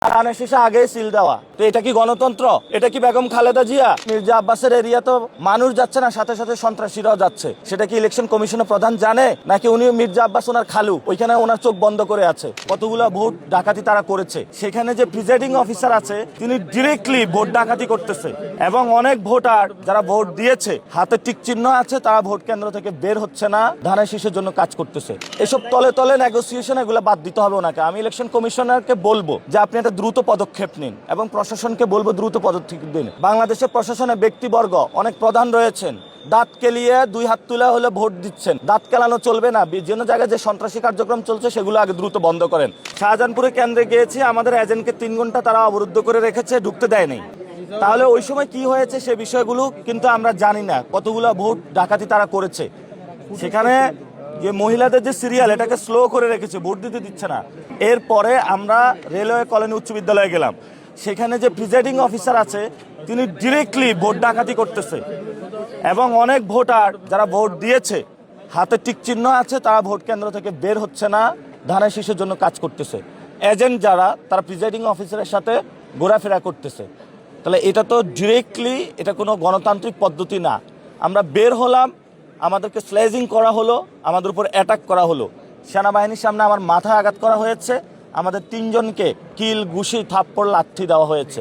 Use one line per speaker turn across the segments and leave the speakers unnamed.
ধানের শেষে আগে সিল দেওয়া, তো এটা কি গণতন্ত্র? এটা কি বেগম খালেদা জিয়া? মির্জা আব্বাসের এরিয়া তো মানুষ যাচ্ছে না, সাথে সাথে সন্ত্রাসীরাও যাচ্ছে। সেটা কি ইলেকশন কমিশনের প্রধান জানে? নাকি উনি মির্জা আব্বাস ওনার খালু, ওইখানে ওনার চোখ বন্ধ করে আছে? কতগুলো ভোট ডাকাতি তারা করেছে, সেখানে যে প্রিজাইডিং অফিসার আছে তিনি ডিরেক্টলি ভোট ডাকাতি করতেছে। এবং অনেক ভোটার যারা ভোট দিয়েছে, হাতে টিক চিহ্ন আছে, তারা ভোট কেন্দ্র থেকে বের হচ্ছে না, ধানের শীষের জন্য কাজ করতেছে। এসব তলে তলে নেগোসিয়েশন, এগুলো বাদ দিতে হবে ওনাকে। আমি ইলেকশন কমিশনারকে বলবো যে আপনি একটা দ্রুত পদক্ষেপ নিন, এবং প্রশাসনকে বলবো দ্রুত পদক্ষেপ দিন। বাংলাদেশের প্রশাসনে ব্যক্তিবর্গ অনেক প্রধান রয়েছেন, দাঁত কেলিয়ে দুই হাত তুলে হলে ভোট দিচ্ছেন। দাঁত কেলানো চলবে না। বিভিন্ন জায়গায় যে সন্ত্রাসী কার্যক্রম চলছে সেগুলো আগে দ্রুত বন্ধ করেন। শাহজাহানপুরে কেন্দ্রে গিয়েছি, আমাদের এজেন্টকে 3 ঘন্টা তারা অবরুদ্ধ করে রেখেছে, ঢুকতে দেয়নি। তাহলে ওই সময় কি হয়েছে সে বিষয়গুলো কিন্তু আমরা জানি না। কতগুলো ভোট ডাকাতি তারা করেছে, সেখানে যে মহিলাদের যে সিরিয়াল, এটাকে স্লো করে রেখেছে, ভোট দিতে দিচ্ছে না। এরপরে আমরা রেলওয়ে কলোনি উচ্চ বিদ্যালয়ে গেলাম, সেখানে যে প্রিজাইডিং অফিসার আছে তিনি ডিরেক্টলি ভোট ডাকাতি করতেছে। এবং অনেক ভোটার যারা ভোট দিয়েছে, হাতে টিক চিহ্ন আছে, তারা ভোট কেন্দ্র থেকে বের হচ্ছে না, ধানের শীষের জন্য কাজ করতেছে। এজেন্ট যারা, তারা প্রিজাইডিং অফিসারের সাথে ঘোরাফেরা করতেছে। তাহলে এটা তো ডিরেক্টলি, এটা কোনো গণতান্ত্রিক পদ্ধতি না। আমরা বের হলাম, আমাদেরকে স্লেজিং করা হলো, আমাদের উপর অ্যাটাক করা হলো। সেনাবাহিনীর সামনে আমার মাথায় আঘাত করা হয়েছে, আমাদের 3 জনকে কিল, ঘুষি, থাপ্পড়, লাঠি দেওয়া হয়েছে।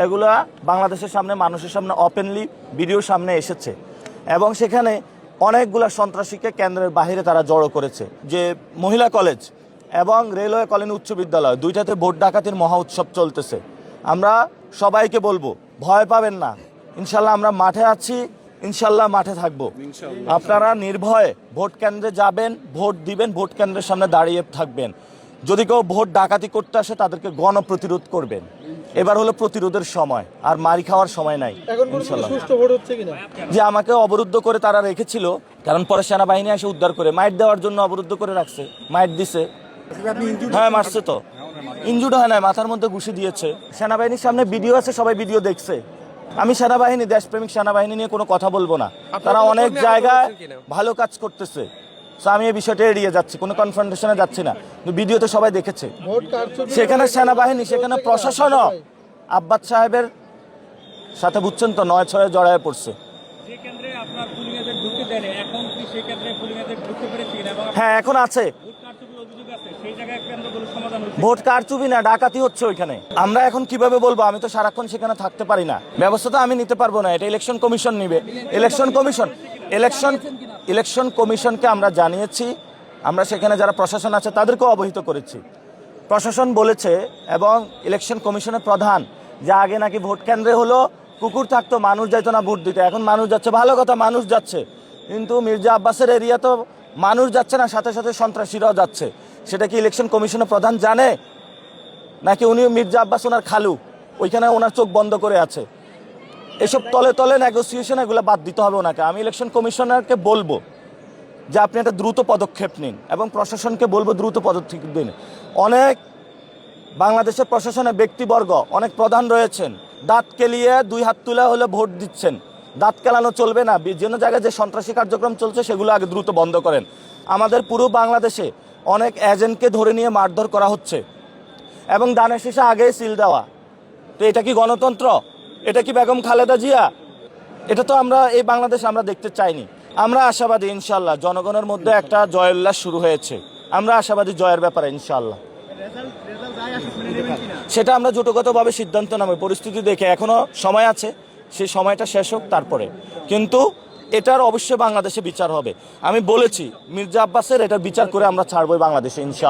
এগুলা বাংলাদেশের সামনে, মানুষের সামনে ওপেনলি ভিডিওর সামনে এসেছে। এবং সেখানে অনেকগুলা সন্ত্রাসীকে কেন্দ্রের বাইরে তারা জড়ো করেছে। যে মহিলা কলেজ এবং রেলওয়ে কলোনি উচ্চ বিদ্যালয়, দুইটাতে ভোট ডাকাতির মহা উৎসব চলতেছে। আমরা সবাইকে বলবো, ভয় পাবেন না, ইনশাল্লাহ আমরা মাঠে আছি, ইনশাল্লাহ মাঠে থাকবো। আপনারা নির্ভয়ে ভোট কেন্দ্রে যাবেন, ভোট দিবেন, ভোট কেন্দ্রের সামনে দাঁড়িয়ে থাকবেন। যদি কেউ ভোট ডাকাতি করতে আসে, তাদেরকে গণপ্রতিরোধ করবেন। এবার হলো প্রতিরোধের সময়, আর মারি খাওয়ার সময় নাই। ইনশাল্লাহ যে আমাকে অবরুদ্ধ করে তারা রেখেছিল, কারণ পরে সেনাবাহিনী এসে উদ্ধার করে, মাইট দেওয়ার জন্য অবরুদ্ধ করে রাখছে, মাইট দিছে। হ্যাঁ, মারছে তো, ইনজুর্ড হয় না, মাথার মধ্যে ঘুষি দিয়েছে। সেনাবাহিনীর সামনে ভিডিও আছে, সবাই ভিডিও দেখছে। আমি সেনাবাহিনী, দেশপ্রেমিক সেনাবাহিনী নিয়ে কোনো কথা বলবো না, তারা অনেক জায়গায় ভালো কাজ করতেছে। আমি এই বিষয়টা এড়িয়ে যাচ্ছি, কোনো কনফ্রন্টেশনে যাচ্ছি না। ভিডিওতে সবাই দেখেছে, সেখানে সেনাবাহিনী, সেখানে প্রশাসনও আব্বাস সাহেবের সাথে, বুঝছেন তো, 9-6 জড়ায় পড়ছে। হ্যাঁ, এখন আছে। ভোট কারচুপি না, ডাকাতি হচ্ছে ওইখানে। আমরা এখন কিভাবে বলবো? আমি তো সারাক্ষণ সেখানে থাকতে পারি না, ব্যবস্থা তো আমি নিতে পারবো না, এটা ইলেকশন কমিশন নিবে। ইলেকশন কমিশনকে আমরা জানিয়েছি, আমরা সেখানে যারা প্রশাসন আছে তাদেরকেও অবহিত করেছি। প্রশাসন বলেছে, এবং ইলেকশন কমিশনের প্রধান, যে আগে নাকি ভোট কেন্দ্রে হলো কুকুর থাকতো, মানুষ যাইতো না ভোট দিতে, এখন মানুষ যাচ্ছে। ভালো কথা, মানুষ যাচ্ছে, কিন্তু মির্জা আব্বাসের এরিয়া তো মানুষ যাচ্ছে না, সাথে সাথে সন্ত্রাসীরাও যাচ্ছে। সেটা কি ইলেকশন কমিশনের প্রধান জানে? নাকি উনি মির্জা আব্বাস ওনার খালু, ওইখানে ওনার চোখ বন্ধ করে আছে? এসব তলে তলে নেগোসিয়েশন, এগুলো বাদ দিতে হবে ওনাকে। আমি ইলেকশন কমিশনারকে বলবো যে আপনি একটা দ্রুত পদক্ষেপ নিন, এবং প্রশাসনকে বলবো দ্রুত পদক্ষেপ দিন। অনেক বাংলাদেশের প্রশাসনে ব্যক্তিবর্গ অনেক প্রধান রয়েছেন, দাঁত কেলিয়ে দুই হাত তুলে হলে ভোট দিচ্ছেন। দাঁত কেলানো চলবে না। বিভিন্ন জায়গায় যে সন্ত্রাসী কার্যক্রম চলছে সেগুলো আগে দ্রুত বন্ধ করেন। আমাদের পুরো বাংলাদেশে অনেক এজেন্টকে ধরে নিয়ে মারধর করা হচ্ছে, এবং ধানের শীষে আগে সিল দেওয়া, তো এটা কি গণতন্ত্র? এটা কি বেগম খালেদা জিয়া? এটা তো আমরা এই বাংলাদেশে আমরা দেখতে চাইনি। আমরা আশাবাদী, ইনশাল্লাহ জনগণের মধ্যে একটা জয় উল্লাস শুরু হয়েছে। আমরা আশাবাদী জয়ের ব্যাপারে, ইনশাল্লাহ। সেটা আমরা জোটগতভাবে সিদ্ধান্ত নেব, পরিস্থিতি দেখে। এখনো সময় আছে, সেই সময়টা শেষ হোক তারপরে। কিন্তু এটার অবশ্যই বাংলাদেশে বিচার হবে। আমি বলেছি, মির্জা আব্বাসের এটার বিচার করে আমরা ছাড়বই বাংলাদেশে, ইনশাল্লাহ।